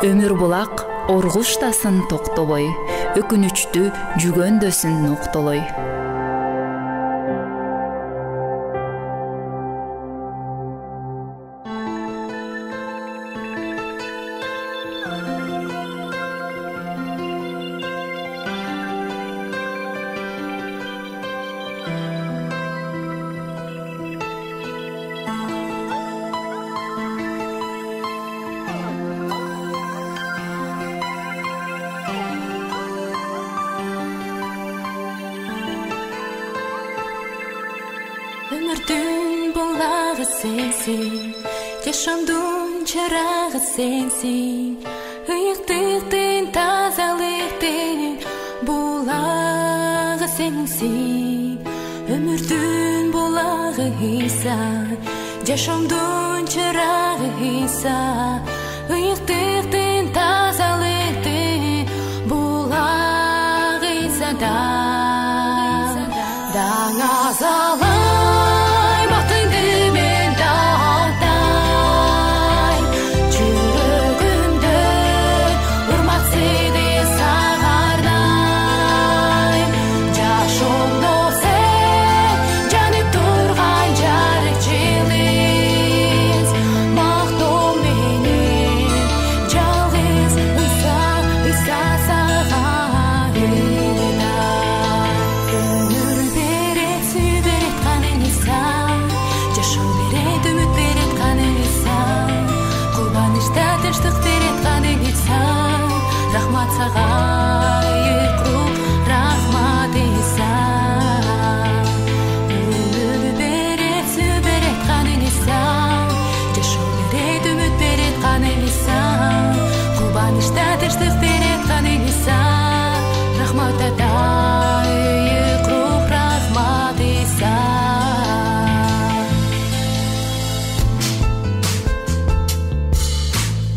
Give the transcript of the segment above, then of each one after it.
Ömür bulak orгуштасын токтобой, өкүнүчтү жүгөндөсүн ноктолой. Ömürдүн булагы сенсиң, жашамдын чырагы сенсиң, ыйыктыктын тазалыктын булагы сенсиң. Ömürдүн булагы Ыйса, жашамдын чырагы Ыйса, ыйыктыктын тазалыктын булагы Ыйсада.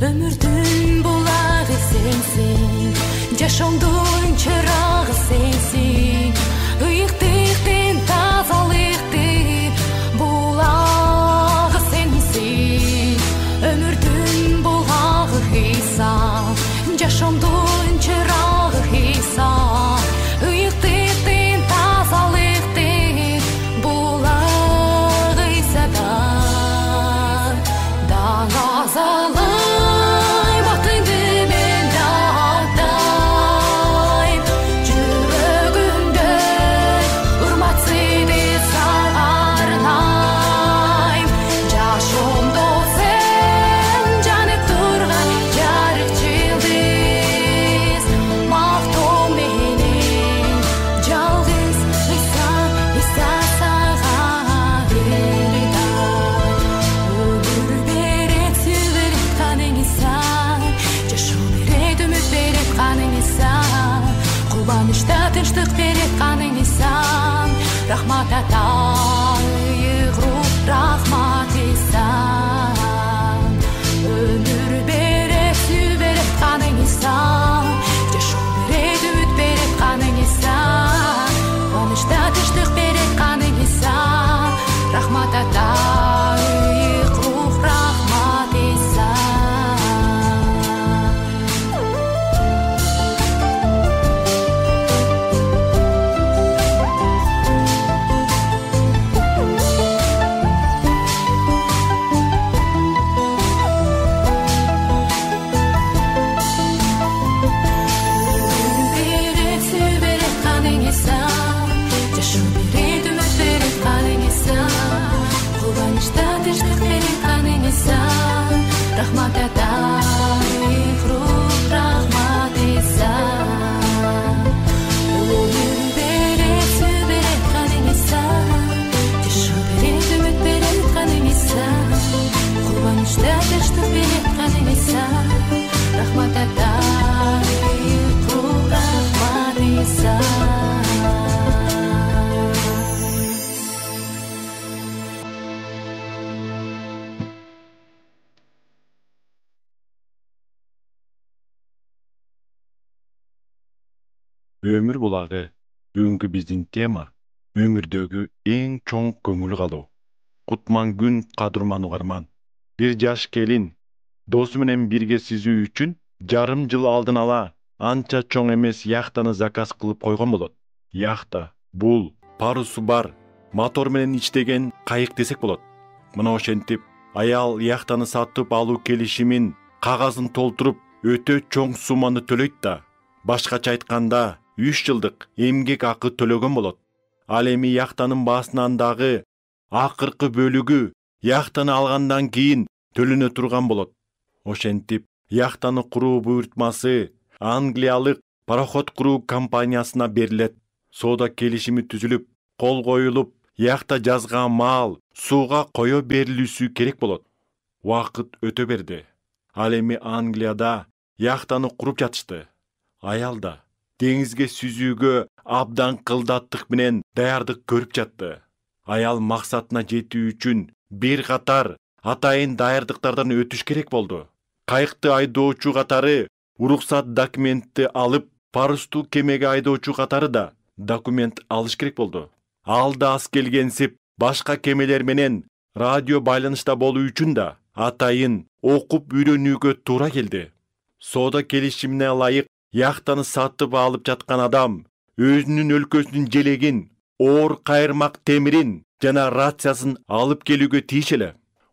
Ömürдүн булагы сенсиң, жашоомдун чырагы сенсиң, ыйыктыктын тазалыктын булагы сенсиң. Ömürдүн булагы Ыйса, жашоомдун чырагы Ыйса, ыйыктыктын тазалыктын булагы Ыйсада. Тынчтык берет каның Иса, рахмат ата, ыйгыруу рахмат Иса. Өмүр берет, сүй берет каның Иса, жашоо берет, үмүт берет каның Иса. Кубанычта тынчтык берет каның Иса, рахмат ата, ыйгыруу рахмат Иса. Рахмат ата, ыйгыруу рахмат Иса. Өмүр берет, сүй берет каның Иса, жашоо берет, үмүт берет каның Иса. Кубанычта тынчтык берет каның Иса, рахмат ата, ыйгыруу рахмат Иса. Ömür buлагы бүгүнкү биздин тема өмүрдөгү эң чоң көңүл калуу. Кутман күн кадырман угарман. Бир жаш келин досу менен бирге сүзүү үчүн жарым жыл алдын ала анча чоң эмес яхтаны заказ кылып койгон болот. Яхта бул парусу бар, мотор менен иштеген кайык десек болот. Мына ошентип аял яхтаны сатып алуу келишимин кагазын толтуруп өтө чоң сумманы төлөйт да, башкача айтканда 3 жылдык эмгек акы төлөгөн болот. Ал эми яхтанын баасынан дагы акыркы бөлүгү яхтаны алгандан кийин төлөнө турган болот. Ошентип яхтаны куруу буйртмасы Англиялык пароход куруу компаниясына берилет. Соода келишими түзүлүп, кол коюлуп, яхта жазган маал сууга кое берилүүсү керек болот. Убакыт өтө берди. Ал эми Англияда яхтаны куруп жатышты. Аял да деңизге сүзүүгө абдан кылдаттык менен даярдык көрүп жатты. Аял максатына жетүү үчүн бир катар атайын даярдыктардан өтүш керек болду. Кайыкты айдоочу катары уруксат документти алып, парусту кемеге айдоочу катары да документ алыш керек болду. Ал да аз келгенсип башка кемелер менен радио байланышта болуу үчүн да атайын окуп үйрөнүүгө туура келди. Соода келишимине ылайык яхтаны сатып алып жаткан адам өзүнүн өлкөсүнүн желегин, оор кайырмак темирин жана рациясын алып келүүгө тийиш эле.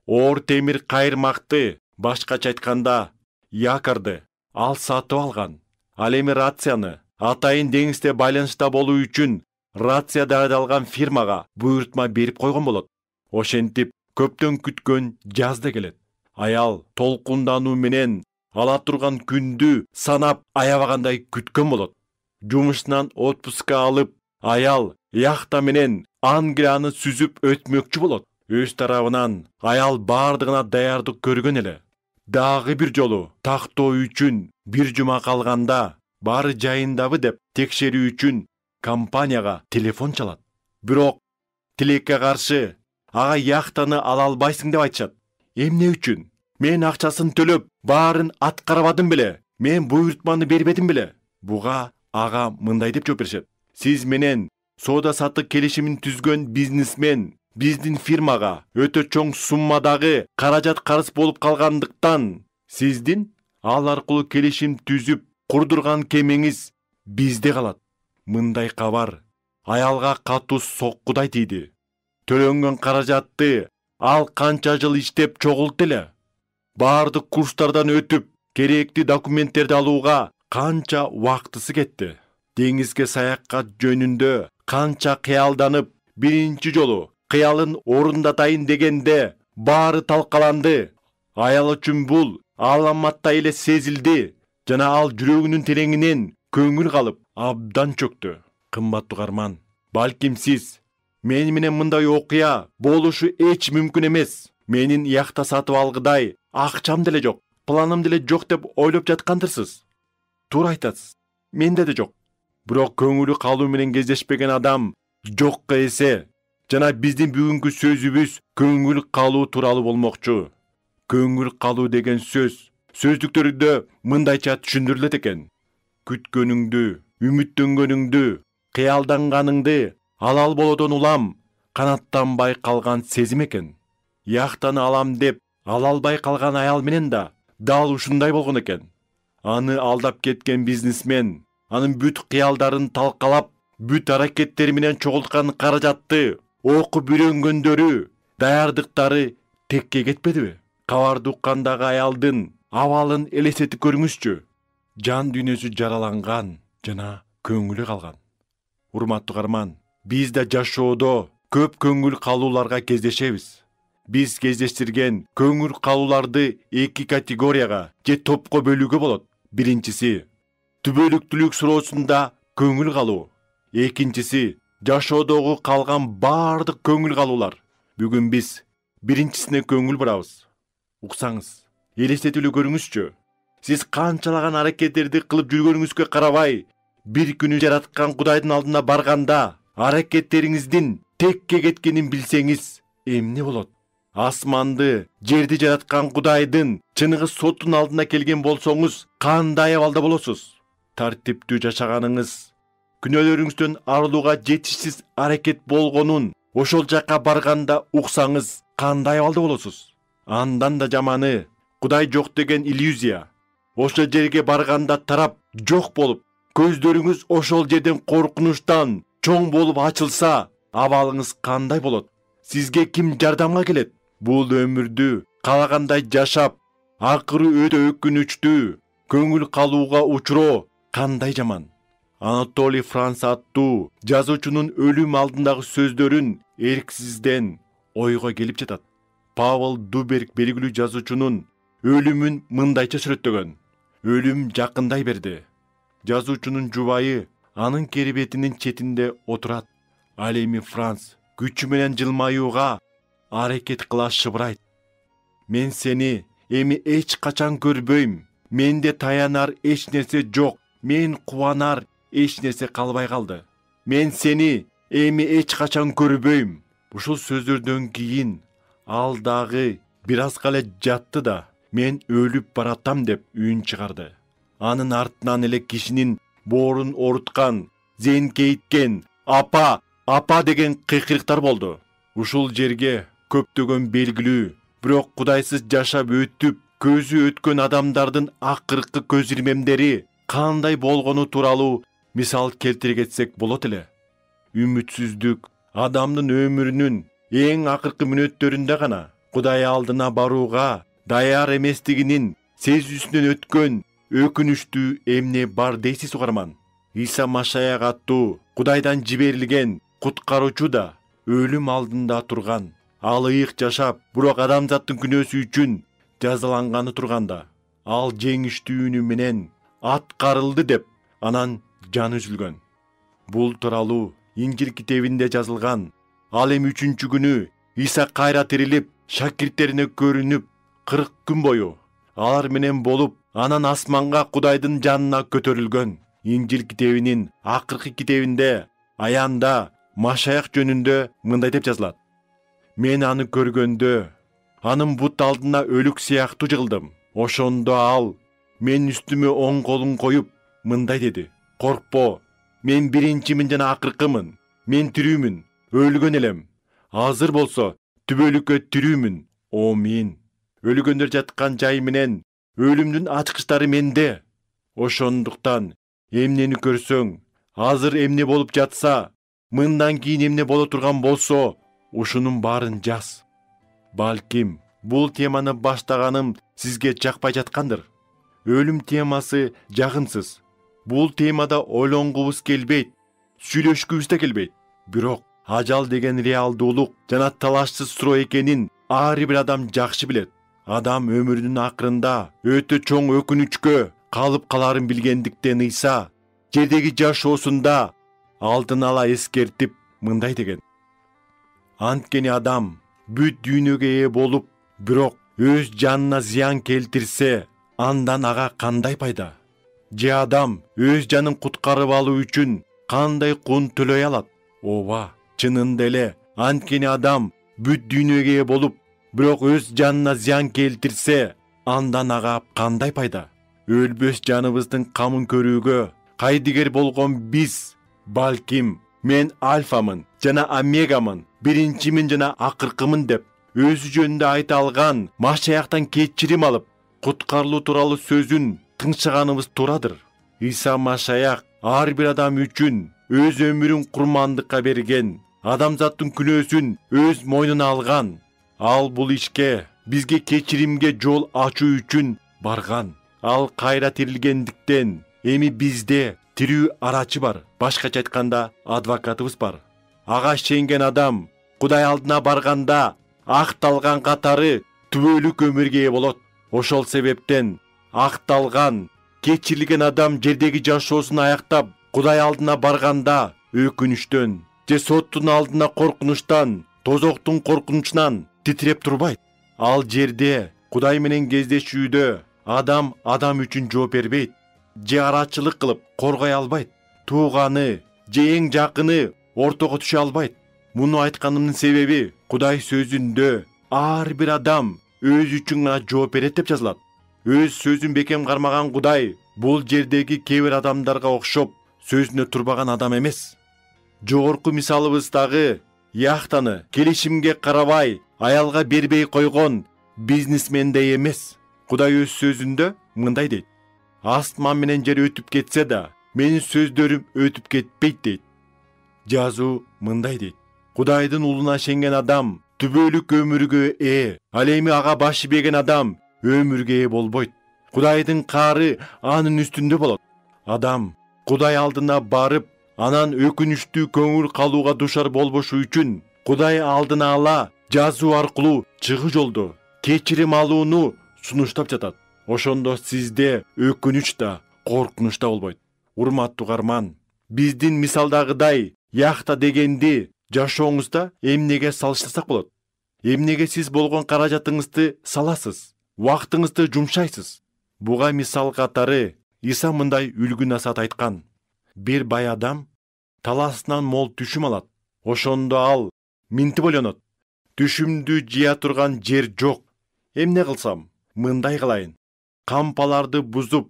Оор темир кайырмакты, башкача айтканда якорду ал сатып алган. Ал эми рацияны атайын деңизде байланышта болуу үчүн рация даярдалган фирмага буйртма берип койгон болот. Ошентип көптөн күткөн жаз да келет. Аял толкундануу менен ала турган күндү санап аябагандай күткөн болот. Жумушунан отпуска алып, аял яхта менен Англияны сүзүп өтмөкчү болот. Өз тарабынан аял бардыгына даярдык көргөн эле. Дагы бир жолу тактоо үчүн бир жума калганда баары жайындабы деп текшерүү үчүн компанияга телефон чалат. Бирок тилекке каршы ага яхтаны ала албайсың деп айтышат. Эмне үчүн? Мен акчасын төлөп, баарын аткарбадым беле? Мен буйртманы бербедим беле? Буга ага мындай деп жооп беришет. Сиз менен соода саттык келишимин түзгөн бизнесмен биздин фирмага өтө чоң суммадагы каражат карыз болуп калгандыктан сиздин ал аркылуу келишим түзүп курдурган кемеңиз бизде калат. Мындай кабар аялга катуу соккудай тийди. Төлөнгөн каражатты ал канча жыл иштеп чогултты эле. Бардык курстардан өтүп, керектүү документтерди алууга канча убактысы кетти. Деңизге саякат жөнүндө канча кыялданып, биринчи жолу кыялын орундатайын дегенде баары талкаланды. Аял үчүн бул аламаттай эле сезилди жана ал жүрөгүнүн тереңинен көңүл калып абдан чөктү. Кымбаттуу угарман, балким сиз мен менен мындай окуя болушу эч мүмкүн эмес. Менин яхта сатып алгыдай акчам деле жок, планым деле жок деп ойлоп жаткандырсыз. Туура айтасыз. Менде да жок. Бирок көңүлү калуу менен кездешпеген адам жокко эсе. Жана биздин бүгүнкү сөзүбүз көңүл калуу тууралуу болмокчу. Көңүл калуу деген сөздүктөрүдө мындайча түшүндүрүлөт экен. Күткөнүңдү, үмүттөнгөнүңдү, кыялданганыңды алал болодон улам канаттанбай калган сезим экен. Яхтаны алам деп ала албай калган аял менен да дал ушундай болгон экен. Аны алдап кеткен бизнесмен анын бүт кыялдарын талкалап, бүт аракеттери менен чогулткан каражатты окуп үйрөнгөндөрү, даярдыктары текке кетпедиби? Кабарды уккандагы аялдын абалын элестетип көрүңүзчү. Жан дүйнөсү жараланган жана көңүлү калган. Урматтуу угарман, биз да жашоодо көп көңүл калууларга кездешебиз. Биз кездештирген көңүл калууларды эки категорияга же топко бөлүүгө болот. Биринчиси түбөлүктүүлүк суроосунда көңүл калуу. Экинчиси жашоодогу калган бардык көңүл калуулар. Бүгүн биз биринчисине көңүл бурабыз. Уксаңыз, элестетип көрүңүзчү. Сиз канчалаган аракеттерди кылып жүргөнүңүзгө карабай, бир күнү жараткан Кудайдын алдына барганда, аракеттериңиздин текке кеткенин билсеңиз, эмне болот? Асманды, жерди жараткан Кудайдын чыныгы соттун алдына келген болсоңуз, кандай абалда болосуз? Тартиптүү жашаганыңыз, күнөөлөрүңүздөн арылууга жетишсиз аракет болгонун ошол жакка барганда уксаңыз, кандай абалда болосуз? Андан да жаманы, Кудай жок деген иллюзия. ошол жерге барганда тарап жок болуп, көздөрүңүз ошол жерден коркунучтан чоң болуп ачылса, абалыңыз кандай болот? Сизге ким жардамга келет? Бул өмүрдү каалагандай жашап, акыры өтө өкүнүчтүү көңүл калууга учуроо кандай жаман. Анатолий Франц аттуу жазуучунун өлүм алдындагы сөздөрүн эрксизден ойго келип жатат. Павел Дуберг белгилүү жазуучунун өлүмүн мындайча сүрөттөгөн. Өлүм жакындай берди. Жазуучунун жубайы анын керебетинин четинде отурат. Ал эми Франц күчү менен жылмаюуга аракет кыла шыбырайт. Мен сени эми эч качан көрбөйм. Менде таянар эч нерсе жок. Мен кубанар эч нерсе калбай калды. Мен сени эми эч качан көрбөйм. Ушул сөздөрдөн кийин ал дагы бир азга эле жатты да, мен өлүп баратам деп үн чыгарды. Анын артынан эле кишинин боорун оруткан, зенкейткен апа, апа деген кыйкырыктар болду. Ушул жерге көптөгөн белгилүү, бирок кудайсыз жашап өтүп, көзү өткөн адамдардын акыркы көз ирмемдери кандай болгону тууралуу мисал келтире кетсек болот эле. Үмүтсүздүк адамдын өмүрүнүн эң акыркы мүнөттөрүндө гана Кудай алдына барууга даяр эместигинин сезүүсүнөн өткөн өкүнүчтүү эмне бар дейсиз угарман. Иса Машаяк аттуу Кудайдан жиберилген куткаруучу да өлүм алдында турган. Ал ыйык жашап, бирок адамзаттын күнөөсү үчүн жазаланганы турганда, ал жеңиштүүнү менен аткарылды деп анан жаны үзүлгөн. Бул тууралуу Инжил китебинде жазылган. Ал эми 3-чү күнү Иса кайра тирилип, шакирттерине көрүнүп, 40 күн бою алар менен болуп, анан асманга Кудайдын жанына көтөрүлгөн. Инжил китебинин акыркы китебинде аянда Машаяк жөнүндө мындай деп жазылат. Мен аны көргөндө, анын бут алдына өлүк сыяктуу жыгылдым. Ошондо ал мен үстүмө оң колун коюп, мындай деди: коркпо, мен биринчимин жана акыркымын. Мен тирүүмүн, өлгөн элем. Азыр болсо түбөлүккө тирүүмүн. Амин. Өлгөндөр жаткан жай менен өлүмдүн ачкычтары менде. Ошондуктан эмнени көрсөң, азыр эмне болуп жатса, мындан кийин эмне боло турган болсо, ушунун баарын жаз. Балким бул теманы баштаганым сизге жакпай жаткандыр. Өлүм темасы жагымсыз. Бул темада ойлонгубуз келбейт, сүйлөшкүбүз да келбейт. Бирок ажал деген реалдуулук жана талашсыз суроо экенин ар бир адам жакшы билет. Адам өмүрүнүн акырында өтө чоң өкүнүчкө калып каларын билгендиктен Иса жердеги жашоосунда алдын ала эскертип мындай деген: анткени адам бүт дүйнөгө ээ болуп, бирок өз жанына зыян келтирсе, андан ага кандай пайда? Же адам өз жанын куткарып алуу үчүн кандай кун төлөй алат? Ооба, чынында эле, анткени адам бүт дүйнөгө ээ болуп, бирок өз жанына зыян келтирсе, андан ага кандай пайда? Өлбөс жаныбыздын камын көрүүгө кайдыгер болгон биз, балким, мен альфамын жана омегамын, биринчимин жана акыркымын деп өзү жөнүндө айта алган Машаяктан кечирим алып, куткарылуу тууралуу сөзүн тыңшаганыбыз туурадыр. Иса Машаяк ар бир адам үчүн өз өмүрүн курмандыкка берген, адамзаттын күнөөсүн өз мойнуна алган. Ал бул ишке бизге кечиримге жол ачуу үчүн барган. Ал кайра тирилгендиктен эми бизде тирүү арачы бар. Башкача айтканда, адвокатыбыз бар. Ага ишенген адам Кудай алдына барганда акталган катары түбөлүк өмүргө ээ болот. Ошол себептен акталган, кечирилген адам жердеги жашоосун аяктап, Кудай алдына барганда өкүнүчтөн же соттун алдына коркунучтан, тозоктун коркунучунан титиреп турбайт. Ал жерде Кудай менен кездешүүдө адам үчүн жооп бербейт, же арачылык кылып коргой албайт. Тууганы же эң жакыны ортого түшө албайт. Муну айтканымдын себеби, Кудай сөзүндө ар бир адам өз үчүн гана жооп берет деп жазылат. Өз сөзүн бекем кармаган Кудай бул жердеги кээ бир адамдарга окшоп сөзүнө турбаган адам эмес. Жогорку мисалыбыздагы яхтаны келишимге карабай аялга бербей койгон бизнесмендей эмес. Кудай өз сөзүндө мындай дейт: Астман менен жер өтүп кетсе да, менин сөздөрүм өтүп кетпейт дейт. Жазуу мындай дейт: Кудайдын улуна ишенген адам түбөлүк өмүргө ээ, ал эми ага баш ийбеген адам өмүргө ээ болбойт. Кудайдын каары анын үстүндө болот. Адам Кудай алдына барып, анан өкүнүчтүү көңүл калууга душар болбошу үчүн Кудай алдына ала жазуу аркылуу чыгуу жолдо кечирим алууну сунуштап жатат. Ошондо сизде өкүнүч да, коркунуч да болбойт. Урматтуу угарман, биздин мисалдагыдай яхта дегенди жашооңузда эмнеге салыштырсак болот? Эмнеге сиз болгон каражатыңызды саласыз, убактыңызды жумшайсыз? Буга мисал катары Иса мындай үлгү насаат айткан: бир бай адам талаасынан мол түшүм алат. Ошондо ал минтип ойлонот: түшүмдү жыя турган жер жок. Эмне кылсам? Мындай кылайын. Кампаларды бузуп,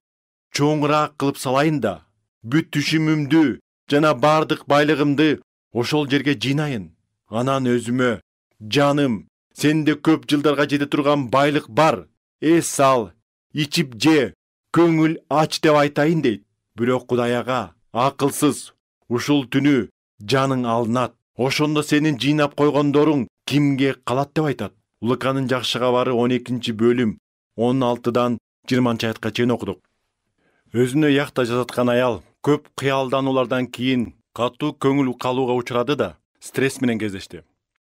чоңураак кылып салайын да, бүт түшүмүмдү жана бардык байлыгымды ошол жерге жыйнайын. Анан өзүмө: жаным, сенде көп жылдарга жете турган байлык бар. Сал, ичип же, көңүл ач деп айтайын дейт. Бирок Кудай ага: акылсыз, ушул түнү жаның алынат. Ошондо сенин жыйнап койгондоруң кимге калат деп айтат. Луканын жакшы кабары 12-бөлүм 16-дан 20-аятка чейин окудук. Өзүнө яхта жасаткан аял көп кыялдануулардан кийин катуу көңүл калууга учурады да, стресс менен кездешти.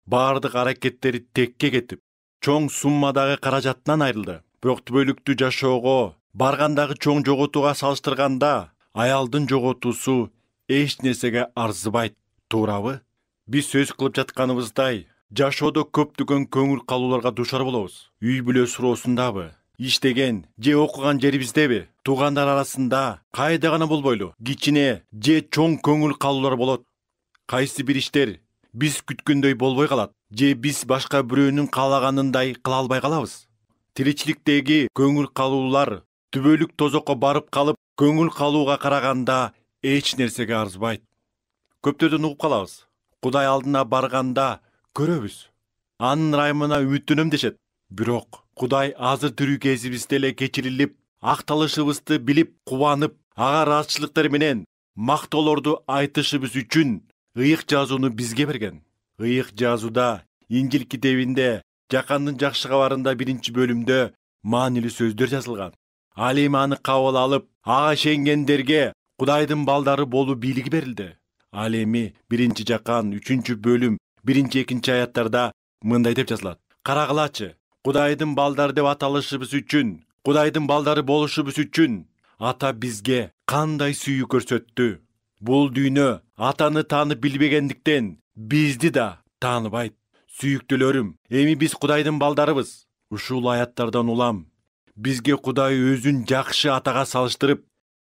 Бардык аракеттери текке кетип, чоң суммадагы каражатынан айрылды. Бирок түбөлүктүү жашоого баргандагы чоң жоготууга салыштырганда, аялдын жоготуусу эч нерсеге арзыбайт, туурабы? Биз сөз кылып жатканыбыздай, жашоодо көптөгөн көңүл калууларга душар болобуз. Үй бүлө суроосундабы, иштеген же окуган жерибиздеби, туугандар арасында кайда гана болбойлу кичине же чоң көңүл калуулар болот. Кайсы бир иштер биз күткөндөй болбой калат, же биз башка бирөөнүн каалаганындай кыла албай калабыз. Тиричиликтеги көңүл калуулар түбөлүк тозокко барып калып, көңүл калууга караганда эч нерсеге арзыбайт. Көптөрдөн угуп калабыз: Кудай алдына барганда көрөбүз, анын ырайымына үмүттөнөм дешет. Бирок Кудай азыр тирүү кезибизде эле кечирилип, акталышыбызды билип, кубанып, ага ыраазычылыктар менен мактоолорду айтышыбыз үчүн ыйык жазууну бизге берген. Ыйык жазууда Инжил китебинде Жакандын жакшы кабарында 1-бөлүмдө маанилүү сөздөр жазылган. Ал эми аны кабыл алып, ага ишенгендерге Кудайдын балдары болуу бийлиги берилди. Ал эми 1-Жакан 3-бөлүм 1-2 аяттарда мындай деп жазылат: карагылачы, Кудайдын балдары деп аталышыбыз үчүн, Кудайдын балдары болушубуз үчүн Ата бизге кандай сүйүү көрсөттү. Бул дүйнө Атаны таанып билбегендиктен бизди да тааныбайт. Сүйүктүүлөрүм, эми биз Кудайдын балдарыбыз. Ушул аяттардан улам бизге Кудай өзүн жакшы атага салыштырып,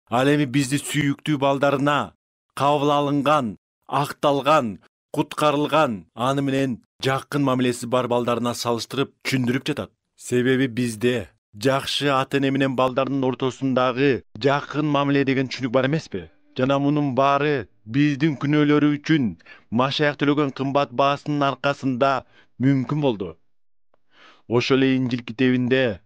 ал эми бизди сүйүктүү балдарына, кабыл алынган, акталган, куткарылган, аны менен жакын мамилеси бар балдарына салыштырып түшүндүрүп жатат. Себеби бизде жакшы ата-эне менен балдардын ортосундагы жакын мамиле деген түшүнүк бар эмеспи? Жана мунун баары биздин күнөөлөрү үчүн Машаях төлөгөн кымбат баасынын аркасында мүмкүн болду. Ошол эле Инжил китебинде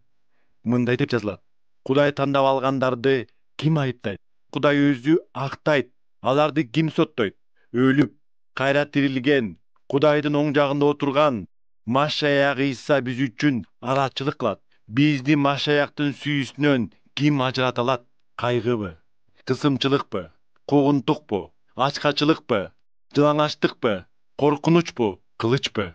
мындай деп жазылат: Кудай тандап алгандарды ким айыптайт? Кудай өзү актайт. Аларды ким соттойт? Өлүп, кайра тирилген, Кудайдын оң жагында отурган Машаях Иса биз үчүн арачылык кылат. Бизди Машаяктын сүйүүсүнөн ким ажырата алат? Кайгыбы? Кысымчылыкпы? Куугунтукпу? Ачкачылыкпы? Жылаңачтыкпы? Коркунучпу? Кылычпы?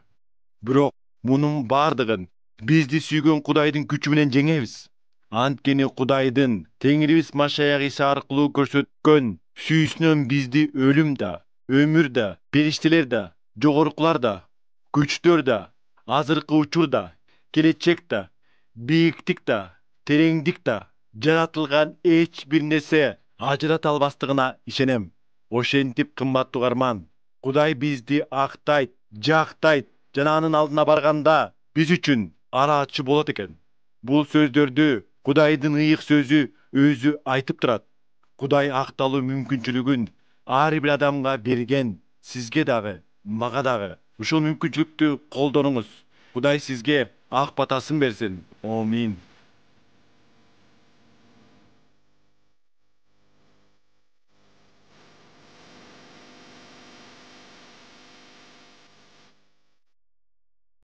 Бирок мунун бардыгын бизди сүйгөн Кудайдын күчү менен жеңебиз. Анткени Кудайдын Теңирибиз Машаях Иса аркылуу көрсөткөн сүйүүсүнөн бизди өлүм да, өмүр да, периштелер да, жогорукулар да, күчтөр да, азыркы учур да, келечек да, бийиктик да, тереңдик да, жаратылган эч бир нерсе ажырата албастыгына ишенем. Ошентип, кымбаттуу угарман, Кудай бизди актайт, жактайт жана анын алдына барганда биз үчүн араачы болот экен. Бул сөздөрдү Кудайдын ыйык сөзү өзү айтып турат. Кудай акталуу мүмкүнчүлүгүн ар бир адамга берген, сизге дагы, мага дагы. Ушул мүмкүнчүлүктү колдонуңуз. Кудай сизге ак батасын берсин. Амин.